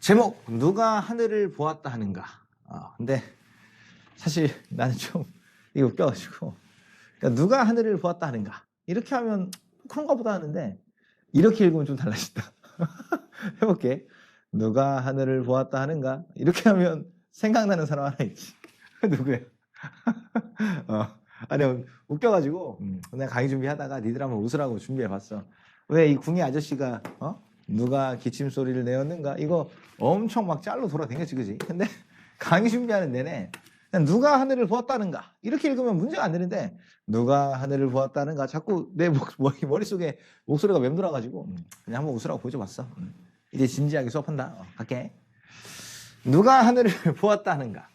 제목 누가 하늘을 보았다 하는가. 근데 사실 나는 좀 이게 웃겨가지고 그러니까 누가 하늘을 보았다 하는가 이렇게 하면 그런가 보다 하는데 이렇게 읽으면 좀 달라진다. 해볼게. 누가 하늘을 보았다 하는가 이렇게 하면 생각나는 사람 하나 있지. 누구야? 아니 웃겨가지고 내가 강의 준비하다가 니들 한번 웃으라고 준비해봤어. 왜 이 궁예 아저씨가 누가 기침 소리를 내었는가 이거 엄청 막 짤로 돌아다녔지, 그지? 근데 강의 준비하는 내내 그냥 누가 하늘을 보았다는가 이렇게 읽으면 문제가 안 되는데 누가 하늘을 보았다는가 자꾸 내 머릿속에 목소리가 맴돌아가지고 그냥 한번 웃으라고 보여줘봤어. 이제 진지하게 수업한다. 갈게. 누가 하늘을 보았다는가.